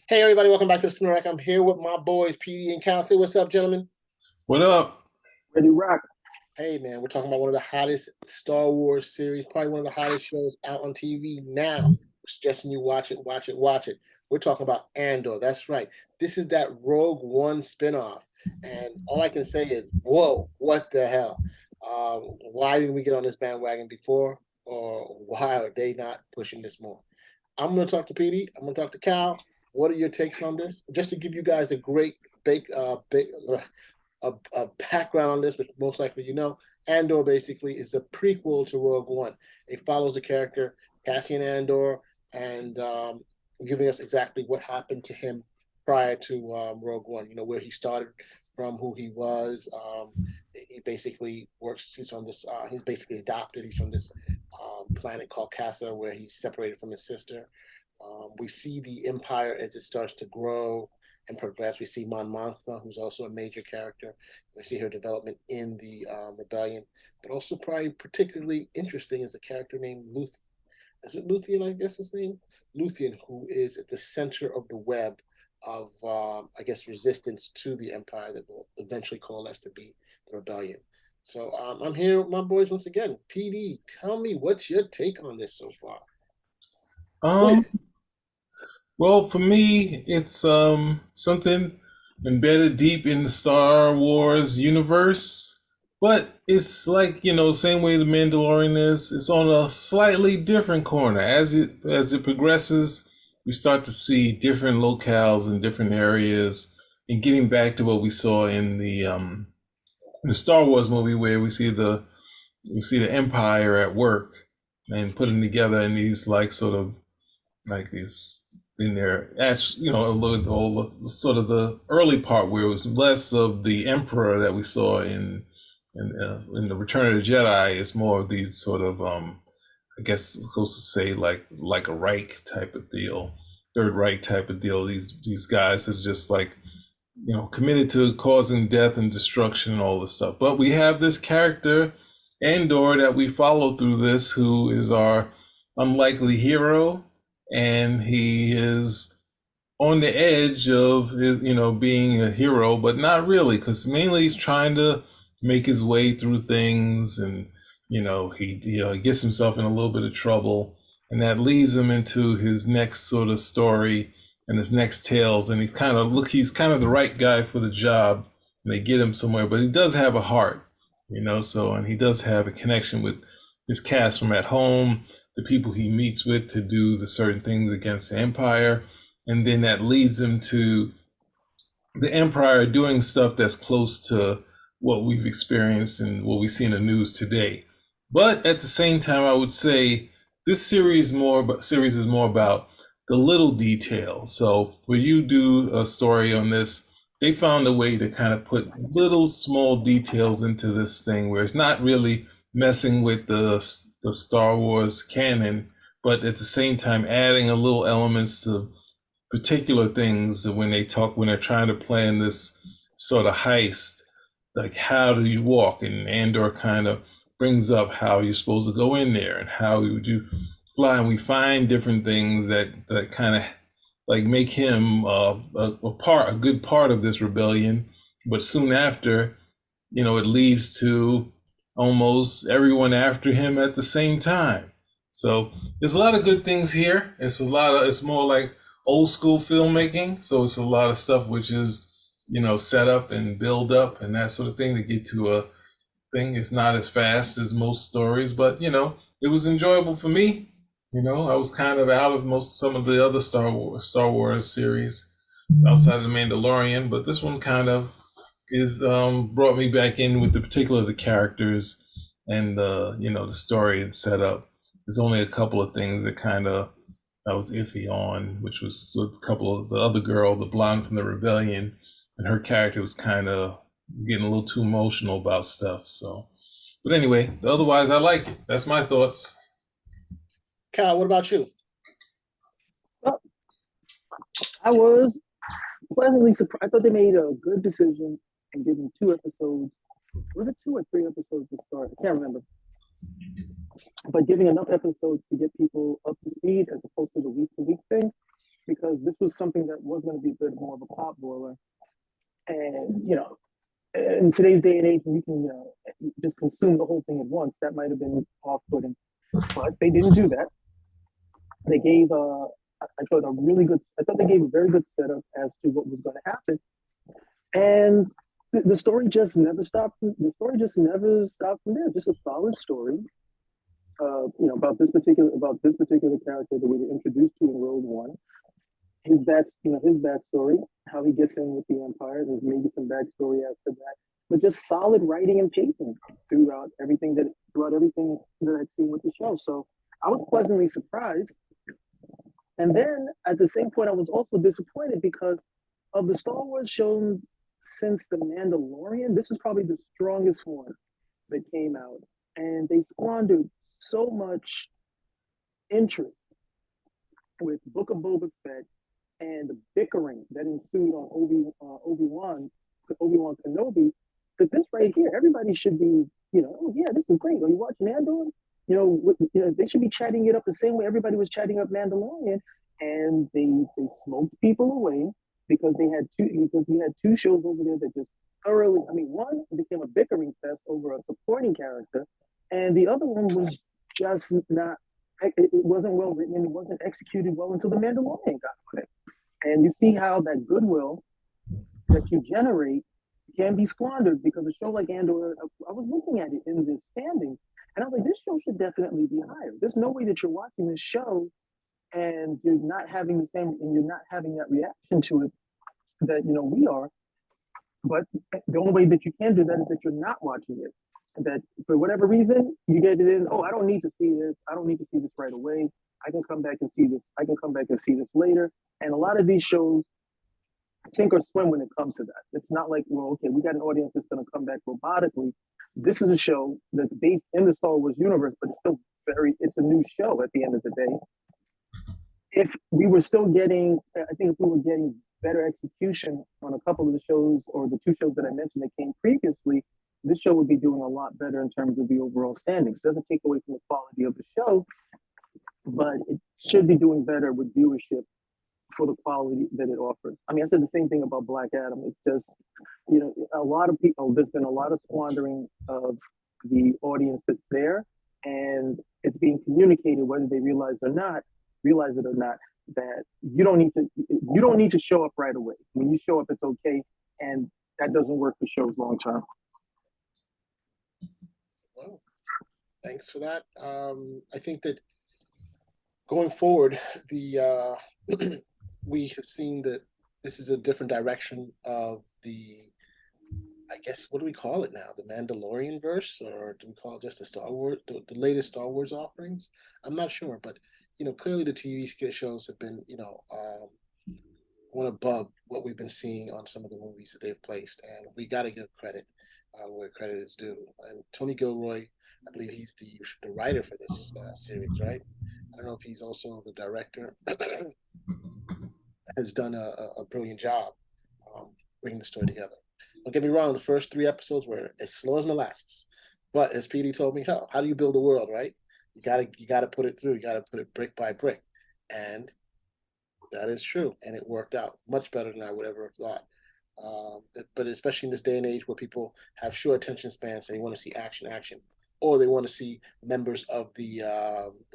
Hey everybody, welcome back to the Spin Rack. I'm here with my boys PD and Cal. Say what's up, gentlemen. What up? Ready rock. Hey man, we're talking about one of the hottest Star Wars series, probably one of the hottest shows out on TV now. We're suggesting you watch it, watch it, watch it. We're talking about Andor. That's right. This is that Rogue One spinoff. And all I can say is, whoa, what the hell? Why didn't we get on this bandwagon before? Or why are they not pushing this more? I'm going to talk to PD. I'm going to talk to Cal. What are your takes on this? Just to give you guys a great a background on this, which most likely you know, Andor basically is a prequel to Rogue One. It follows the character Cassian Andor and giving us exactly what happened to him prior to Rogue One. You know where he started from, who he was. He basically works. He's from this. He's basically adopted. He's from this planet called Casa, where he's separated from his sister. We see the Empire as it starts to grow and progress. We see Mon Mothma, who's also a major character. We see her development in the rebellion, but also probably particularly interesting is a character named Luth. Is it Luthien? I guess his name Luthien, who is at the center of the web of, I guess, resistance to the Empire that will eventually coalesce to be the rebellion. So I'm here with my boys once again. PD, tell me what's your take on this so far? Um, well, for me, it's something embedded deep in the Star Wars universe, but it's like, same way the Mandalorian is, it's on a slightly different corner. As it progresses, we start to see different locales in different areas and getting back to what we saw in the Star Wars movie where we see the Empire at work and putting together in these like sort of like these in there actually sort of the early part where it was less of the Emperor that we saw in the Return of the Jedi. It's more of these sort of I guess supposed to say like a Reich type of deal, Third Reich type of deal. These guys are just like committed to causing death and destruction and all this stuff. But we have this character, Andor, that we follow through this, who is our unlikely hero, and he is on the edge of being a hero, but not really, because mainly he's trying to make his way through things, and he gets himself in a little bit of trouble, and that leads him into his next sort of story and his next tales, and he's kind of the right guy for the job, and they get him somewhere, but he does have a heart, and he does have a connection with his cast from at home, the people he meets with to do the certain things against the Empire, and then that leads him to the Empire doing stuff that's close to what we've experienced and what we see in the news today. But at the same time, I would say this series is more about the little details. So when you do a story on this, they found a way to kind of put little small details into this thing where it's not really messing with the Star Wars canon, but at the same time adding a little elements to particular things when they're trying to plan this sort of heist, like how do you walk? And Andor kind of brings up how you're supposed to go in there and how would you fly, and we find different things that kind of like make him a good part of this rebellion, but soon after, it leads to almost everyone after him at the same time. So there's a lot of good things here. It's more like old school filmmaking. So it's a lot of stuff which is, set up and build up and that sort of thing to get to a thing. It's not as fast as most stories, but it was enjoyable for me. I was kind of out of some of the other Star Wars series outside of the Mandalorian, but this one kind of is brought me back in with the characters and the story and setup. There's only a couple of things that kind of I was iffy on, which was a couple of the other girl, the blonde from the rebellion, and her character was kind of getting a little too emotional about stuff. So, but anyway, otherwise I like it. That's my thoughts. Cal, what about you? Well, I was pleasantly surprised. I thought they made a good decision in giving 2 episodes. Was it 2 or 3 episodes to start? I can't remember. But giving enough episodes to get people up to speed as opposed to the week-to-week thing, because because this was something that was going to be a bit more of a pot boiler. And, in today's day and age, you can, just consume the whole thing at once. That might have been off putting, but they didn't do that. They gave, I thought they gave a very good setup as to what was going to happen. And the story just never stopped. The story just never stopped from there. Just a solid story, about this particular character that we were introduced to in Rogue One. His backstory, how he gets in with the Empire. There's maybe some backstory as to that, but just solid writing and pacing throughout everything that I'd seen with the show. So I was pleasantly surprised. And then at the same point, I was also disappointed because of the Star Wars shows since The Mandalorian. This is probably the strongest one that came out, and they squandered so much interest with Book of Boba Fett and the bickering that ensued on Obi-Wan Kenobi, that this right here, everybody should be, oh yeah, this is great. Are you watching Andor? They should be chatting it up the same way everybody was chatting up Mandalorian, and they smoked people away because we had two shows over there that just thoroughly. I mean, one became a bickering fest over a supporting character, and the other one was just not. It wasn't well written and it wasn't executed well until the Mandalorian got on it. And you see how that goodwill that you generate can be squandered because a show like Andor, I was looking at it in the standings, and I was like, this show should definitely be higher. There's no way that you're watching this show and you're not having that reaction to it that we are. But the only way that you can do that is that you're not watching it. That for whatever reason you get it in. Oh, I don't need to see this. I don't need to see this right away. I can come back and see this. I can come back and see this later. And a lot of these shows sink or swim when it comes to that. It's not like, well, okay, we got an audience that's going to come back robotically. This is a show that's based in the Star Wars universe, but it's a new show at the end of the day. If we were still getting, I think if we were getting better execution on a couple of the shows or the two shows that I mentioned that came previously, this show would be doing a lot better in terms of the overall standings. It doesn't take away from the quality of the show, but it should be doing better with viewership for the quality that it offers. I mean, I said the same thing about Black Adam. It's just, a lot of people, there's been a lot of squandering of the audience that's there, and it's being communicated, whether they realize it or not, that you don't need to show up right away. When you show up, it's okay, and that doesn't work for shows long term. Well, thanks for that. I think that going forward, the we have seen that this is a different direction of I guess, what do we call it now? The Mandalorian verse, or do we call it just the Star Wars, the latest Star Wars offerings? I'm not sure, but clearly the TV shows have been, one above what we've been seeing on some of the movies that they've placed, and we got to give credit where credit is due. And Tony Gilroy, I believe he's the writer for this series, right? I don't know if he's also the director. Has done a brilliant job bringing the story together. Don't get me wrong, the first 3 episodes were as slow as molasses. But as PD told me, how do you build a world, right? You gotta put it through. You gotta put it brick by brick, and that is true. And it worked out much better than I would ever have thought. But especially in this day and age where people have short attention spans, they want to see action, or they want to see members of the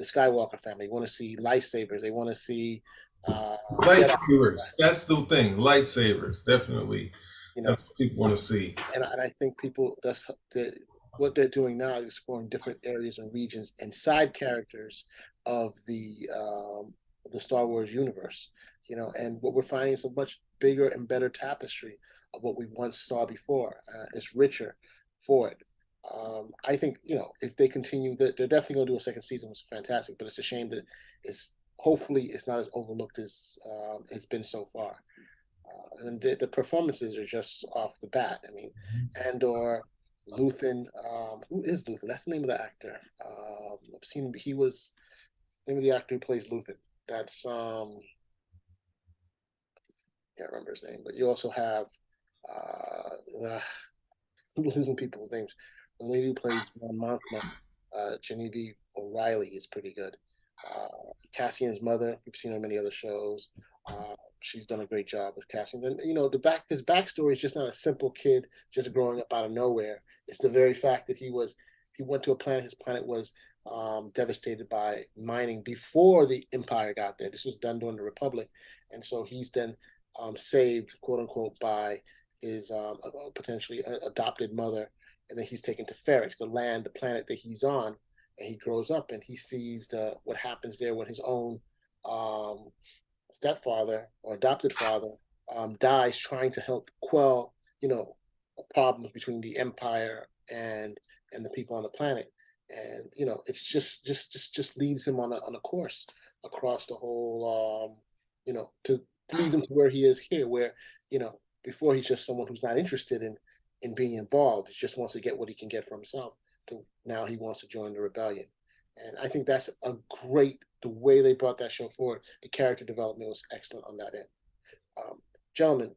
Skywalker family. They want to see lightsabers. They want to see lightsabers. That's the thing. Lightsabers, definitely. That's what people want to see. And I think what they're doing now is exploring different areas and regions and side characters of the Star Wars universe. And what we're finding is a much bigger and better tapestry of what we once saw before. It's richer for it. I think if they continue, they're definitely going to do a second season, which is fantastic. But it's a shame that hopefully it's not as overlooked as it's been so far. And the performances are just off the bat. I mean, Andor, Luthen. Who is Luthen? That's the name of the actor. I've seen. He was the name of the actor who plays Luthen. That's can't remember his name. But you also have I'm losing people's names. The lady who plays Mon Mothma, Genevieve O'Reilly, is pretty good. Cassian's mother, we've seen her in many other shows. She's done a great job with casting. Then his backstory is just not a simple kid just growing up out of nowhere. It's the very fact that he went to a planet. His planet was devastated by mining before the Empire got there. This was done during the Republic, and so he's then saved, quote unquote, by his potentially adopted mother, and then he's taken to Ferrex, the planet that he's on, and he grows up and he sees what happens there when his own um, stepfather or adopted father dies trying to help quell, you know, problems between the empire and the people on the planet. And it's just leads him on a course across the whole, to leads him to where he is here, where before he's just someone who's not interested in being involved. He just wants to get what he can get for himself. To now he wants to join the rebellion. And I think that's a great the way they brought that show forward. The character development was excellent on that end. Gentlemen,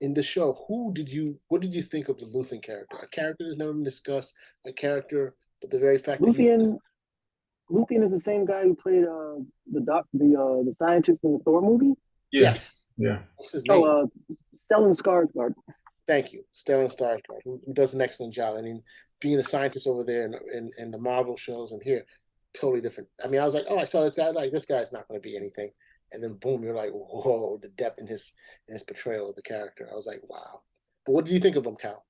in the show, what did you think of the Luthen character? A character that's never been discussed, a character, but the very fact that Luthen is the same guy who played the scientist in the Thor movie. Yes. Yeah. What's his name? Stellan Skarsgård. Thank you, Stellan Skarsgård, who does an excellent job. I mean, being a scientist over there in the Marvel shows and here, totally different. I mean, I was like, oh, I saw this guy. Like, this guy's not going to be anything, and then boom, you're like, whoa, the depth in his portrayal of the character. I was like, wow. But what do you think of him, Cal?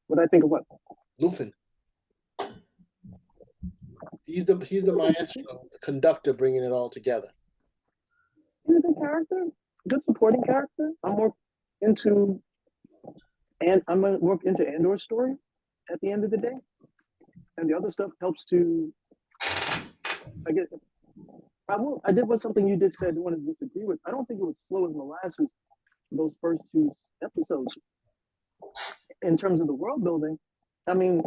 What I think of what? Luthen. He's the maestro, the conductor, bringing it all together. He's a good character, good supporting character. I'm more into Andor's story at the end of the day, and the other stuff helps to. I get. I did was something you just said. I want to disagree with. I don't think it was slow as molasses. Those first two episodes, in terms of the world building, I mean,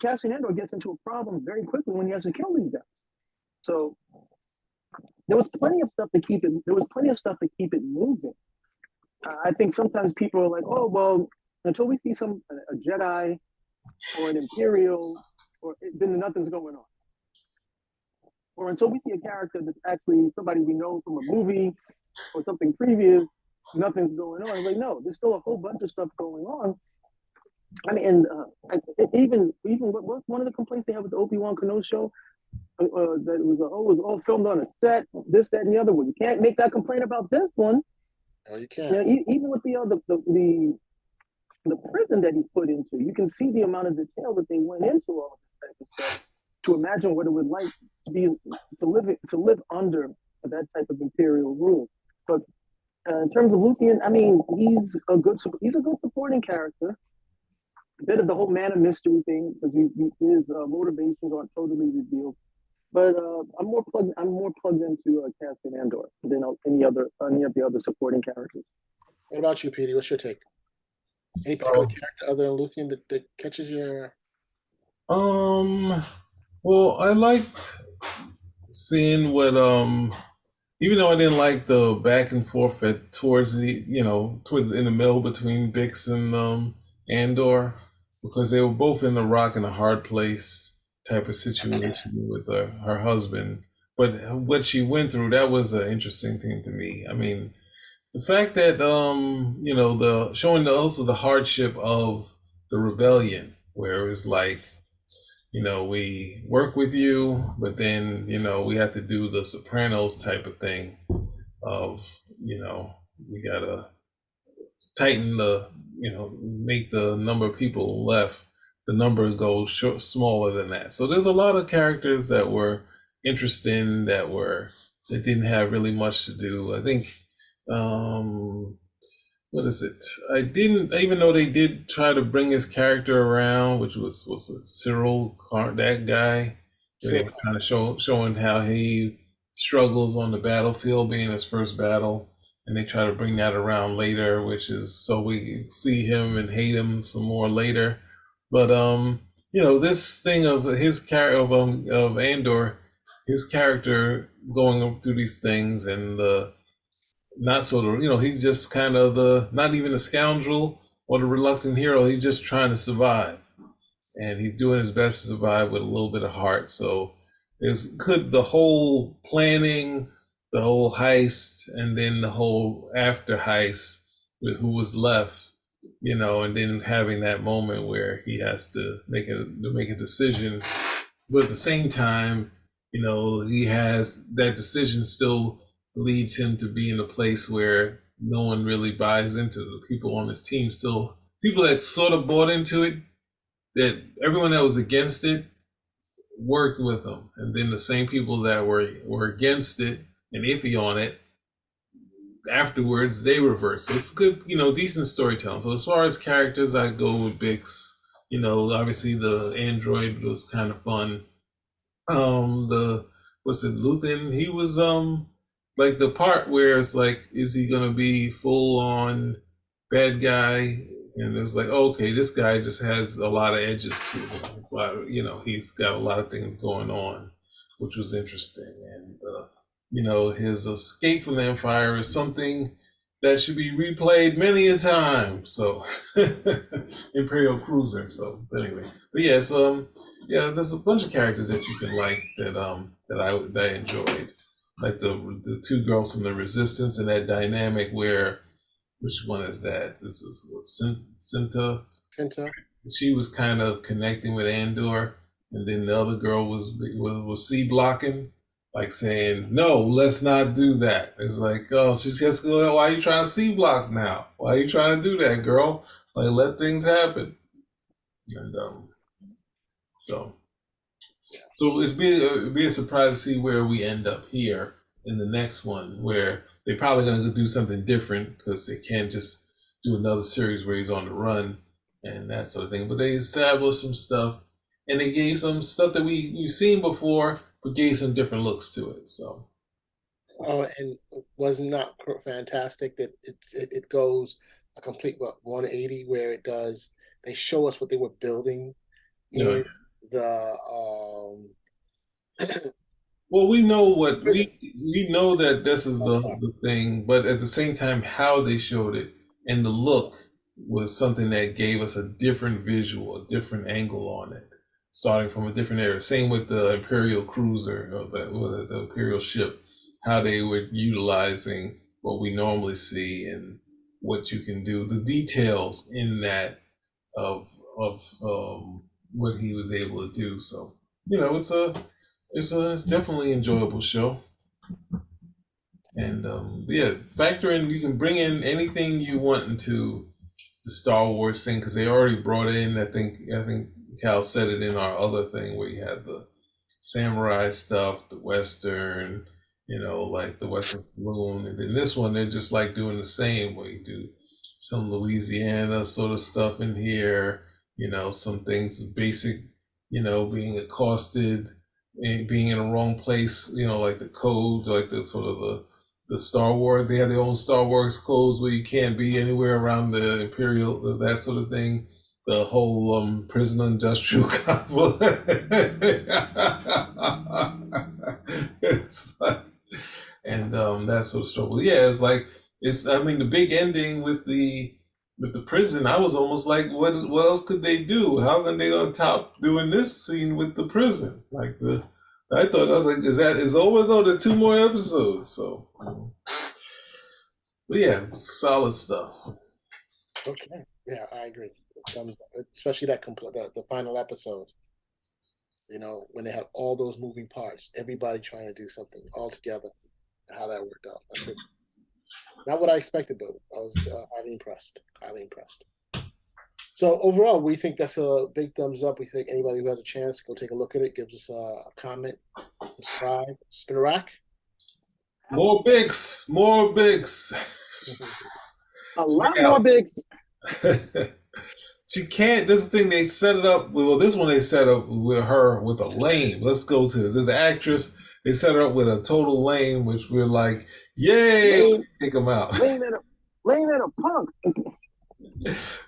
Cassian Andor gets into a problem very quickly when he has to kill these guys. So there was plenty of stuff to keep it. There was plenty of stuff to keep it moving. I think sometimes people are like, "Oh, well, until we see a Jedi or an Imperial, then nothing's going on." Or until we see a character that's actually somebody we know from a movie or something previous, nothing's going on. It's like, no, there's still a whole bunch of stuff going on. I mean, and even what's one of the complaints they have with the Obi-Wan Kenobi show? That it was all filmed on a set, this, that, and the other one. You can't make that complaint about this one. No, you can't. Even with the prison that he's put into, you can see the amount of detail that they went into all of this type of stuff to imagine what it would like to live under that type of imperial rule. But in terms of Luthen, I mean, he's a good supporting character. A bit of the whole man of mystery thing because his motivations aren't totally revealed. But I'm more plugged into Cassian Andor than any of the other supporting characters. What about you, Petey? What's your take? Any particular character other than Luthen that catches your? Well, I like seeing what even though I didn't like the back and forth towards in the middle between Bix and Andor, because they were both in a rock and a hard place type of situation with her husband. But what she went through, that was an interesting thing to me. I mean, the fact that the showing also the hardship of the rebellion, where it was like, we work with you, but then, we have to do the Sopranos type of thing of, we gotta tighten make the number of people left, the number go smaller than that. So there's a lot of characters that were interesting that didn't have really much to do. I think, what is it? Even though they did try to bring his character around, which was Cyril, that guy. Sure. They were kind of showing how he struggles on the battlefield, being his first battle, and they try to bring that around later, which is so we see him and hate him some more later. But this thing of his character of Andor, his character going through these things and not sort of, he's just kind of not even a scoundrel or the reluctant hero. He's just trying to survive, and he's doing his best to survive with a little bit of heart. So is could the whole planning, the whole heist, and then the whole after heist with who was left, and then having that moment where he has to make a decision, but at the same time, he has that decision still leads him to be in a place where no one really buys into the people on his team. Still, people that sort of bought into it, that everyone that was against it worked with him, and then the same people that were against it and iffy on it afterwards they reverse. So it's good, decent storytelling. So as far as characters, I go with Bix. Obviously the android was kind of fun. The what's it, Luthen? He was like the part where it's like, is he gonna be full on bad guy? And it's like, okay, this guy just has a lot of edges to him. He's got a lot of things going on, which was interesting. And his escape from the Empire is something that should be replayed many a time. So Imperial Cruiser. So anyway, but yeah, so yeah, there's a bunch of characters that you can like that I enjoyed, like the two girls from the Resistance and that dynamic where, which one is that? This is what, Cinta. Kenta. She was kind of connecting with Andor, and then the other girl was C blocking, like saying, "No, let's not do that." It's like, oh, she just go, "Why are you trying to C block now? Why are you trying to do that, girl? Like, let things happen." And so it'd be a surprise to see where we end up here in the next one, where they're probably going to do something different because they can't just do another series where he's on the run and that sort of thing. But they established some stuff, and they gave some stuff that we've seen before, but gave some different looks to it. So Oh, and was not fantastic that it goes a complete 180 where it does. They show us what they were building yeah. in the Well, we know what prison. we know that this is the thing, but at the same time, how they showed it and the look was something that gave us a different visual, a different angle on it, starting from a different area. Same with the Imperial cruiser, or the Imperial ship, how they were utilizing what we normally see and what you can do, the details in that of what he was able to do. So it's definitely enjoyable show. And yeah, factor in, you can bring in anything you want into the Star Wars thing because they already brought in. I think Cal said it in our other thing where you had the samurai stuff, the Western, like the Western Saloon, and then this one they're just like doing the same where you do some Louisiana sort of stuff in here. Some things basic, being accosted and being in the wrong place, like the code, like the sort of the Star Wars. They have their own Star Wars codes where you can't be anywhere around the Imperial, that sort of thing. The whole prison industrial complex. It's like, and that sort of struggle. Yeah, it's like it's. I mean, the big ending with the prison, I was almost like, what else could they do? How can they on top doing this scene with the prison? I thought, I was like, is over though? There's two more episodes, so. But yeah, solid stuff. Okay, yeah, I agree. Thumbs up. Especially the final episode. When they have all those moving parts, everybody trying to do something all together, and how that worked out. That's it. Not what I expected, but I was highly impressed. Highly impressed. So overall, we think that's a big thumbs up. We think anybody who has a chance, go take a look at it, gives us a comment, subscribe, spin a rack. More Bigs, more Bigs. A lot more Bigs. She can't. This thing they set it up. Well, this one they set up with her with a lame. Let's go to this actress. They set her up with a total lame, which we're like, yay! Take them out. Lame and a punk.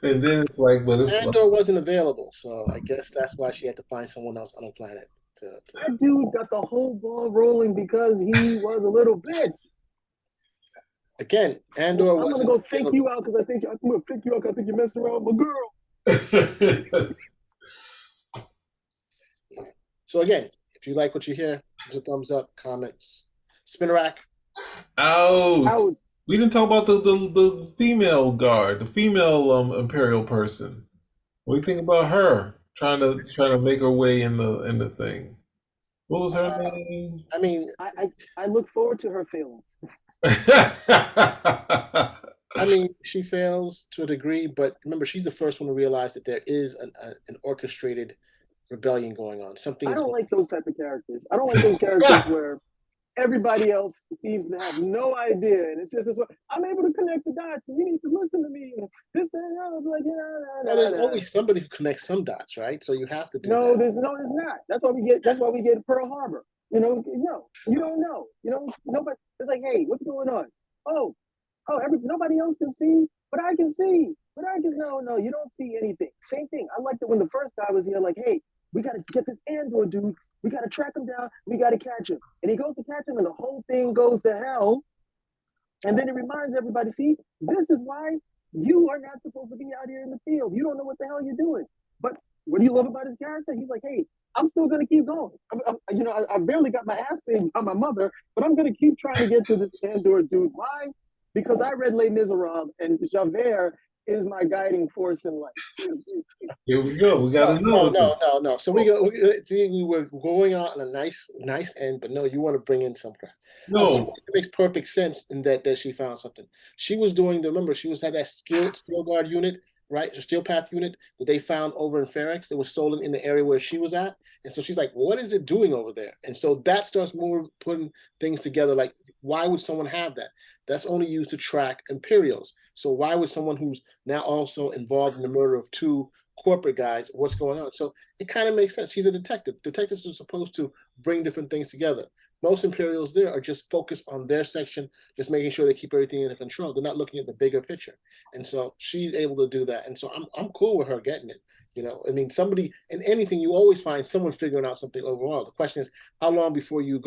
And then it's like, but it's Andor wasn't available, so I guess that's why she had to find someone else on the planet. That dude got the whole ball rolling because he was a little bitch. Again, Andor. I'm gonna go fake you out because I'm gonna fake you out because I think you're messing around with my girl. So again, If you like what you hear, give us a thumbs up, comments. Spinrack. Out. Out. We didn't talk about the female guard, the female imperial person. What do you think about her trying to make her way in the thing? What was her Uh, name? I mean, I look forward to her failing. I mean, she fails to a degree, but remember, she's the first one to realize that there is an orchestrated rebellion going on. Something I is don't going. like those type of characters. I don't like those characters where everybody else seems to have no idea, and it's just this way. I'm able to connect the dots, and you need to listen to me. And this and that. I'm like, Well, there's always somebody who connects some dots, right? So you have to do no, that. there's not. That's why we get. That's why we get Pearl Harbor. No, you don't know. Nobody. It's like, hey, what's going on? Oh, nobody else can see, but I can see. But I can no, you don't see anything. Same thing. I liked it when the first guy was here, like, hey, we gotta get this Andor dude. We gotta track him down. We gotta catch him. And he goes to catch him, and the whole thing goes to hell. And then it reminds everybody, see, this is why you are not supposed to be out here in the field. You don't know what the hell you're doing. But what do you love about his character? He's like, hey, I'm still going to keep going. I barely got my ass saved by my mother, but I'm going to keep trying to get to this Andor dude. Why? Because I read Les Miserables, and Javert is my guiding force in life. Here we go. We got No, another no, thing. no, no. So we were going on a nice end, but no, you want to bring in some crap. Of course, No. it makes perfect sense in that she found something. She was doing remember, she had that steel guard unit, right? The steel path unit that they found over in Ferrex that was stolen in the area where she was at. And so she's like, what is it doing over there? And so that starts more putting things together. Like, why would someone have that? That's only used to track Imperials. So why would someone who's now also involved in the murder of two corporate guys, what's going on? So it kind of makes sense. She's a detective. Detectives are supposed to bring different things together. Most Imperials there are just focused on their section, just making sure they keep everything under control. They're not looking at the bigger picture. And so she's able to do that. And so I'm cool with her getting it. I mean, somebody in anything, you always find someone figuring out something overall. The question is, how long before you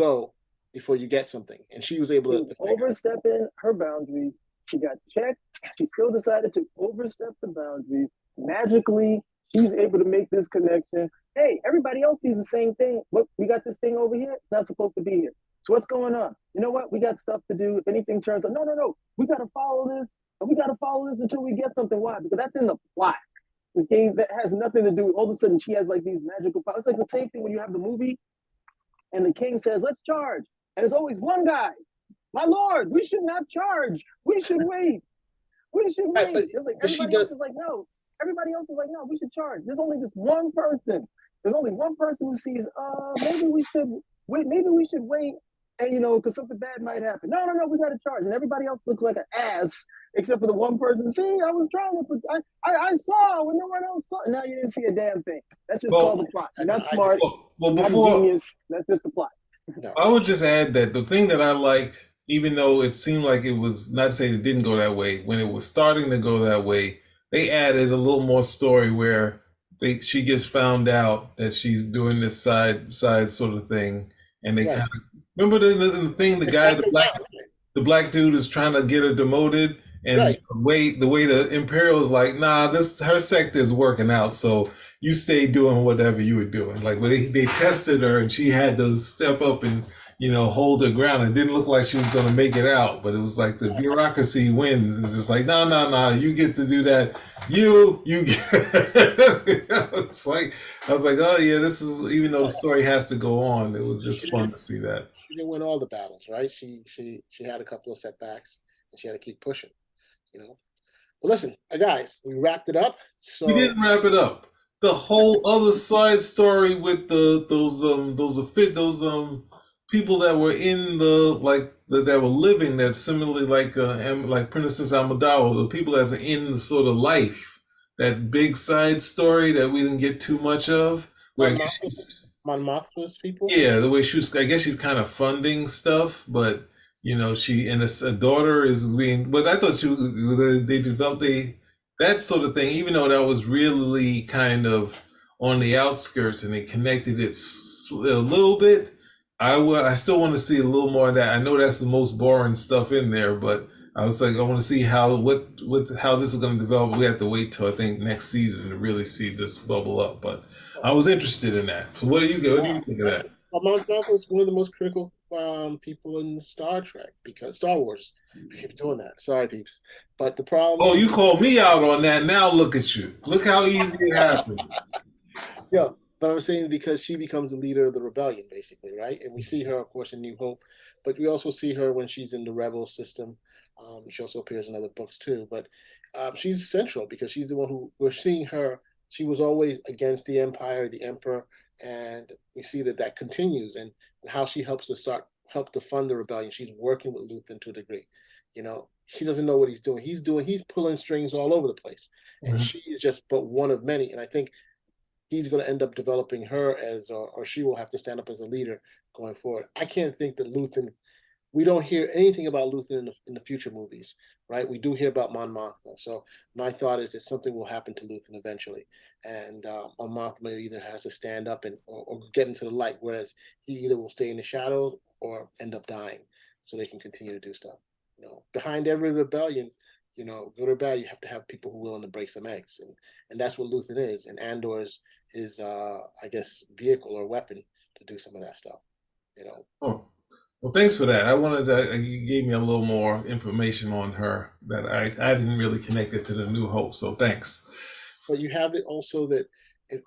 get something? And she was able She to was overstepping her boundaries. She got checked. She still decided to overstep the boundaries. Magically, she's able to make this connection. Hey, everybody else sees the same thing. Look, we got this thing over here. It's not supposed to be here. So what's going on? You know what? We got stuff to do. If anything turns on, no. We got to follow this. And we got to follow this until we get something. Why? Because that's in the plot. Okay, that has nothing to do with all of a sudden she has like these magical powers. It's like the same thing when you have the movie and the king says, let's charge. And it's always one guy. My lord, we should not charge. We should wait. We should wait. but, It's like but she everybody else does. is like, no. Everybody else is like, no, we should charge. There's only this one person. There's only one person who sees, maybe we should wait. Maybe we should wait. And because something bad might happen. No, we got to charge. And everybody else looks like an ass except for the one person. See, I was trying to, I saw when no one else saw. Now you didn't see a damn thing. That's just called Well, the plot. You're not smart, well, not before genius. That's just the plot. No. I would just add that the thing that I liked, even though it seemed like it was not to say it didn't go that way, when it was starting to go that way, they added a little more story where she gets found out that she's doing this side sort of thing, and they Right. kind of remember the thing the guy the black dude is trying to get her demoted, and Right. the way the Imperial is like, nah, this her sector is working out, so you stay doing whatever you were doing. Like when they tested her and she had to step up and hold her ground. It didn't look like she was going to make it out, but it was like the bureaucracy wins. It's just like, no, you get to do that. You get. It's like I was like, oh yeah, this is even though the story has to go on. It was just fun to see that. She didn't win all the battles, right? She had a couple of setbacks, and she had to keep pushing. But listen, guys, we wrapped it up. We So didn't wrap it up. The whole other side story with those people that were in that were living that similarly like Princess Amidala, the people that were in the sort of life, that big side story that we didn't get too much of. Where I guess Mon Mothma's people. yeah, the way I guess she's kind of funding stuff, but she and a daughter is being. But I thought they developed that sort of thing, even though that was really kind of on the outskirts, and they connected it a little bit. I still want to see a little more of that. I know that's the most boring stuff in there, but I was like, I want to see how this is going to develop. We have to wait till I think next season to really see this bubble up. But I was interested in that. So what do you think of that? Mount Malcolm is one of the most critical people in Star Trek because Star Wars. I keep doing that. Sorry, peeps. But the problem Oh, is, you called me out on that. Now look at you. Look how easy it happens. yeah. But I'm saying because she becomes the leader of the rebellion, basically, right? And we see her, of course, in New Hope, but we also see her when she's in the rebel system. She also appears in other books too. But she's central because she's the one who we're seeing her. She was always against the Empire, the Emperor, and we see that that continues and how she help to fund the rebellion. She's working with Luthen to a degree. She doesn't know what he's pulling strings all over the place, and Mhm. she is just but one of many. And I think he's going to end up developing her as, or she will have to stand up as a leader going forward. I can't think that Luthen. We don't hear anything about Luthen in the future movies, right? We do hear about Mon Mothma. So my thought is that something will happen to Luthen eventually, and Mon Mothma either has to stand up or get into the light, whereas he either will stay in the shadows or end up dying, so they can continue to do stuff. Behind every rebellion, good or bad, you have to have people who are willing to break some eggs, and that's what Luthen is, and Andor is his, I guess, vehicle or weapon to do some of that stuff. You know, Oh, well, thanks for that. I wanted to, you gave me a little more information on her that I didn't really connect it to the New Hope. So thanks. but you have it also that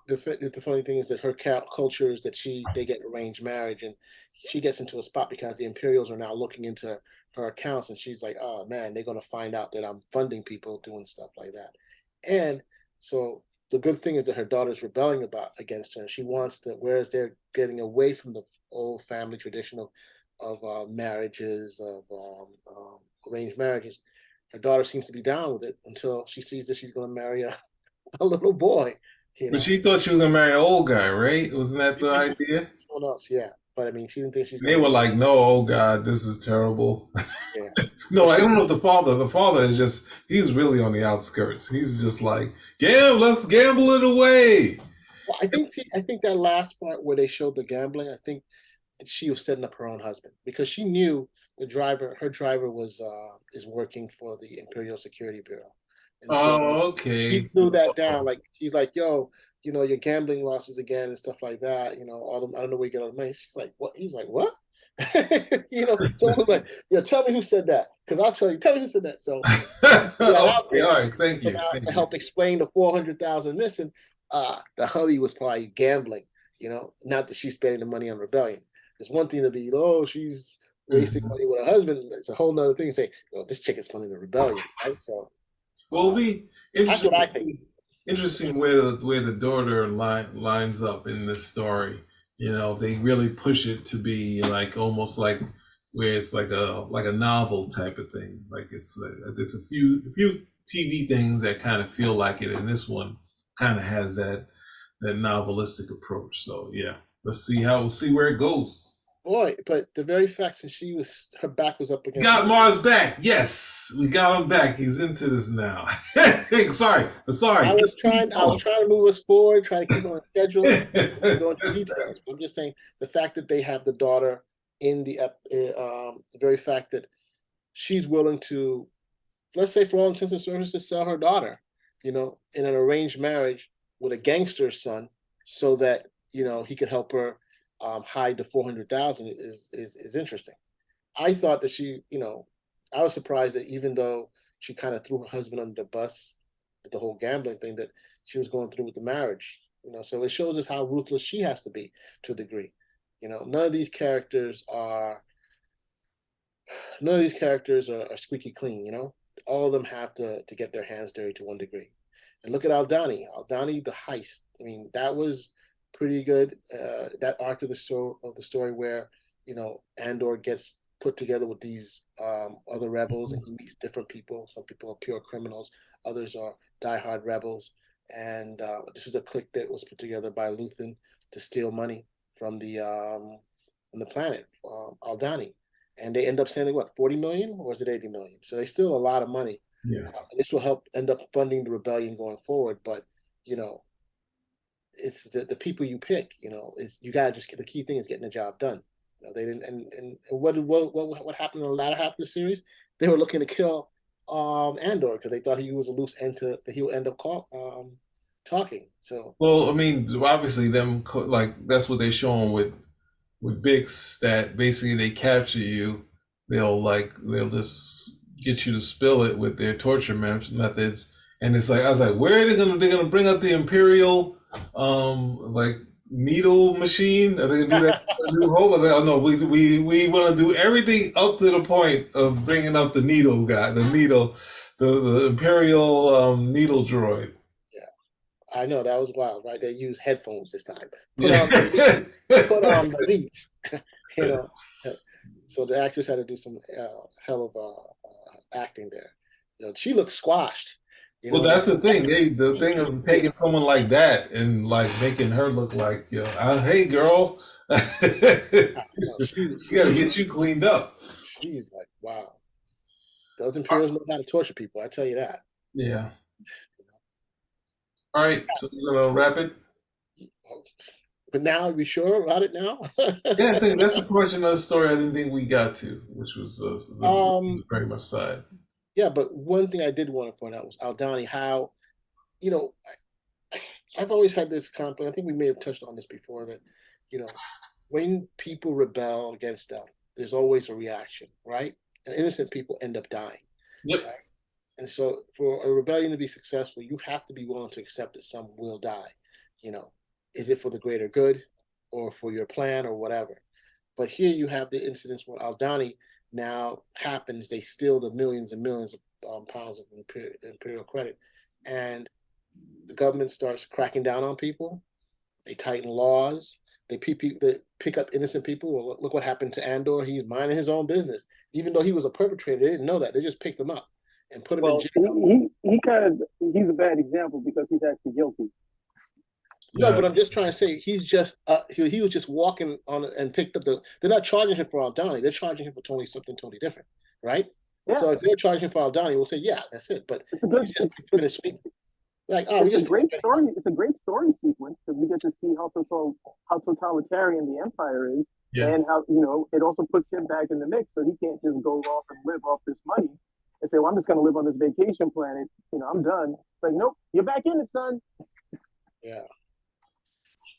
the funny thing is that her culture is that they get arranged marriage, and she gets into a spot because the Imperials are now looking into her accounts, and she's like, oh man, they're going to find out that I'm funding people doing stuff like that. And so the good thing is that her daughter's rebelling against her, and she wants to, whereas they're getting away from the old family tradition of marriages, of arranged marriages. Her daughter seems to be down with it until she sees that she's going to marry a little boy, you But know. she thought she was gonna marry an old guy, right? Wasn't that She the thinks she's idea? someone else, yeah. But I mean, she didn't think she's And they gonna were marry. like, "No, oh God, this is terrible." Yeah, No, but I she. don't know the father. The father is just—he's really on the outskirts. He's just like, let's gamble it away." Well, I think that last part where they showed the gambling, I think she was setting up her own husband because she knew her driver was is working for the Imperial Security Bureau, and so Oh, she okay. threw that down. Like she's like, "Yo, your gambling losses again and stuff like that. All them, I don't know where you get all the money." She's like, "What?" He's like, "What?" Someone like, tell me who said that, because I'll tell you. Tell me who said that. So that out Okay, there. all right. Thank So you. now Thank to you. help explain the 400,000 missing, the hubby was probably gambling. Not that she's spending the money on rebellion. It's one thing to be, oh, she's wasting Mhm. money with her husband. It's a whole nother thing to say, oh, this chick is funding the rebellion, right? So Well, it'll uh, be that's what I think. interesting. Interesting where the daughter lines up in this story. If they really push it to be like almost like where it's like a novel type of thing. Like there's a few TV things that kind of feel like it, and this one kind of has that novelistic approach. So yeah, we'll see where it goes. Boy, but the very fact that her back was up We against the. got Mars back. Yes, we got him back. He's into this now. Sorry. I was trying to move us forward, try to keep on schedule, go into On. details. I'm just saying the fact that they have the daughter in the very fact that she's willing to, let's say, for all intents and purposes, sell her daughter, in an arranged marriage with a gangster's son, so that he could help her hide the 400,000 is interesting. I thought that I was surprised that even though she kind of threw her husband under the bus with the whole gambling thing, that she was going through with the marriage. So it shows us how ruthless she has to be to a degree. None of these characters are are squeaky clean. All of them have to get their hands dirty to one degree. And look at Aldani. Aldani, the heist. I mean, that was pretty good. That arc of the story where Andor gets put together with these other rebels, and he meets different people. Some people are pure criminals, others are diehard rebels. And this is a clique that was put together by Luthen to steal money from the planet, Aldani, and they end up sending what, 40 million, or is it 80 million? So they steal a lot of money. Yeah. And this will help end up funding the rebellion going forward. But you know, it's the people you pick. Is you gotta just get, the key thing is getting the job done. They didn't, and what happened in the latter half of the series? They were looking to kill Andor because they thought he was a loose end that he would end up talking. So Well, I mean, obviously, them like that's what they're showing with with Bix that basically they capture you. They'll just get you to spill it with their torture methods. And it's like I was like, where are they gonna? They're gonna bring up the Imperial, like needle machine. Are they gonna do that? New Hope? I was like, oh no, we want to do everything up to the point of bringing up the needle guy, the needle, the Imperial needle droid. I know that was wild, right? They used headphones this time. Put on the Yeah. beats. Put on the beats. you know, so the actress had to do some hell of acting there. She looked squashed. Well, Like that's the thing. The thing of taking someone like that and like making her look like, hey girl, we got to get you cleaned up. she's like, wow, those Imperials know how to torture people. I tell you that. Yeah. All right. So we're gonna wrap it. But now, are we sure about it now? Yeah, I think that's a portion of the story I didn't think we got to, which was the um, very much side. yeah, but one thing I did want to point out was Aldani, how, you know, I've always had this compliment. I think we may have touched on this before that, you know, when people rebel against them, there's always a reaction, right? And innocent people end up dying, Yep. right? And so for a rebellion to be successful, you have to be willing to accept that some will die. You know, is it for the greater good or for your plan or whatever? But here you have the incidents where Aldani now happens. They steal the millions and millions of pounds of imperial credit, and the government starts cracking down on people. They tighten laws. They pick up innocent people. Well, look what happened to Andor. He's minding his own business, even though he was a perpetrator. They didn't know that. They just picked him up and put him in Well, jail. he kind of he's a bad example because he's actually guilty. No, Yeah. but I'm just trying to say he was just walking on and picked up the. They're not charging him for Aldani. They're charging him for something totally different, right? Yeah, So if they're charging him for Aldani, we'll say, yeah, that's it. But it's a good he's just in a sweep. Like, oh, we it's a just great story. It's a great story sequence because we get to see how totalitarian the empire is, Yeah. and how it also puts him back in the mix, so he can't just go off and live off this money and say, "Well, I'm just going to live on this vacation planet. I'm done." It's like, nope, you're back in it, son. Yeah.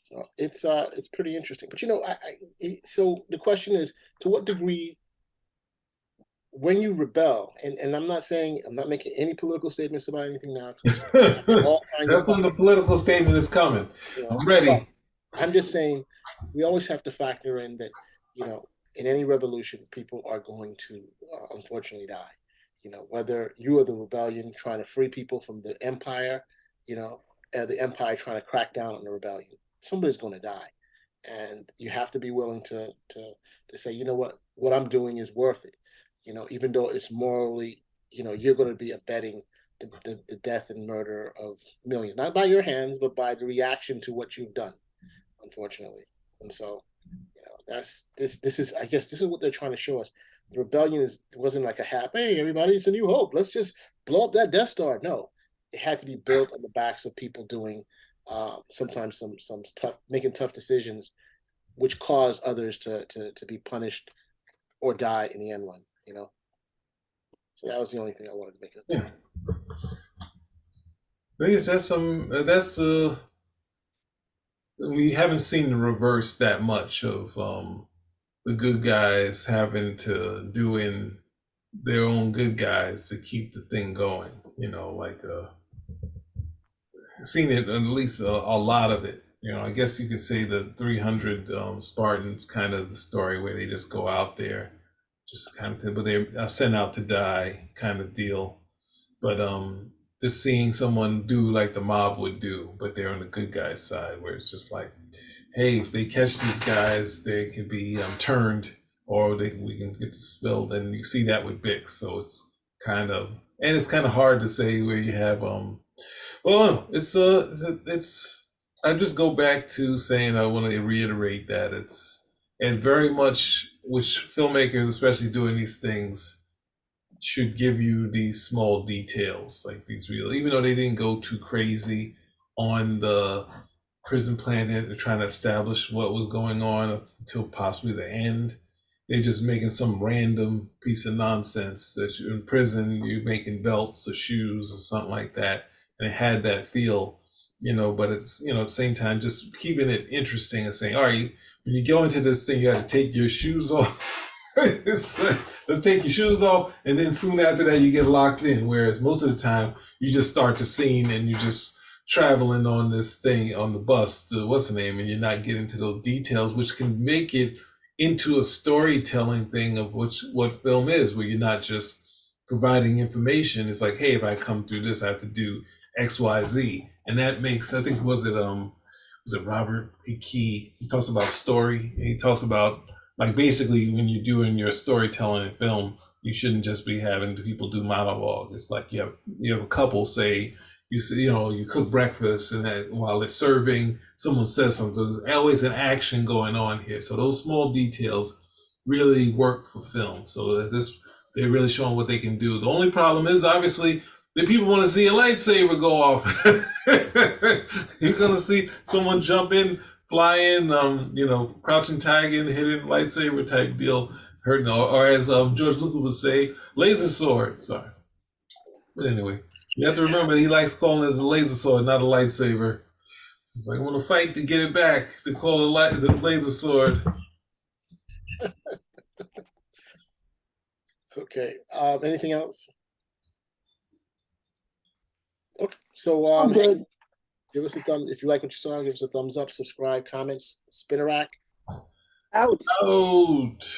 So it's pretty interesting. But so the question is, to what degree when you rebel, and I'm not making any political statements about anything now because all kinds of That's when the political statement is coming. I'm but ready. I'm just saying we always have to factor in that, in any revolution, people are going to unfortunately die. Whether you are the rebellion trying to free people from the empire, the empire trying to crack down on the rebellion, somebody's going to die. And you have to be willing to say, what I'm doing is worth it. Even though it's morally, you're going to be abetting the death and murder of millions, not by your hands, but by the reaction to what you've done, unfortunately. And so, that's this is I guess this is what they're trying to show us. The rebellion wasn't like a hey everybody, it's a new hope, let's just blow up that Death Star. No, it had to be built on the backs of people doing sometimes some tough making tough decisions, which cause others to be punished or die in the end run. So that was the only thing I wanted to make. Yeah. I guess that's we haven't seen the reverse that much of the good guys having to do in their own good guys to keep the thing going. Like seen it at least a lot of it. I guess you could say the 300 Spartans kind of the story where they just go out there, just kind of, but they're sent out to die kind of deal. But just seeing someone do like the mob would do, but they're on the good guy's side, where it's just like, hey, if they catch these guys, they can be turned, or we can get spilled, and you see that with Bix. So it's kind of hard to say where you have well, it's. I just go back to saying I want to reiterate that and very much which filmmakers, especially doing these things, should give you these small details, like these real, even though they didn't go too crazy on the prison planet, they're trying to establish what was going on until possibly the end. They're just making some random piece of nonsense that you're in prison, you're making belts or shoes or something like that. And it had that feel. but it's, at the same time, just keeping it interesting and saying, all right, when you go into this thing, you got to take your shoes off. It's like, let's take your shoes off, and then soon after that, you get locked in. Whereas most of the time, you just start the scene and you're just traveling on this thing on the bus to what's the name, and you're not getting to those details, which can make it into a storytelling thing of what film is, where you're not just providing information. It's like, hey, if I come through this, I have to do X, Y, Z, and that makes, I think, was it Robert P. Key? He talks about story. He talks about, like, basically when you're doing your storytelling in film, you shouldn't just be having the people do monologue. It's like you have a couple say, you cook breakfast, and that while it's serving, someone says something. So there's always an action going on here. So those small details really work for film. So they're really showing what they can do. The only problem is, obviously, that people want to see a lightsaber go off. You're gonna see someone jump in, fly in, crouching tiger, hidden lightsaber type deal, hurting, or as George Lucas would say, laser sword. Sorry, but anyway, you have to remember that he likes calling it a laser sword, not a lightsaber. It's like, I want to fight to get it back, to call it the laser sword. Okay. Anything else? Okay. So I'm good. give us a thumb if you like what you saw. Give us a thumbs up, subscribe, comments, spin a rack. Out. Out.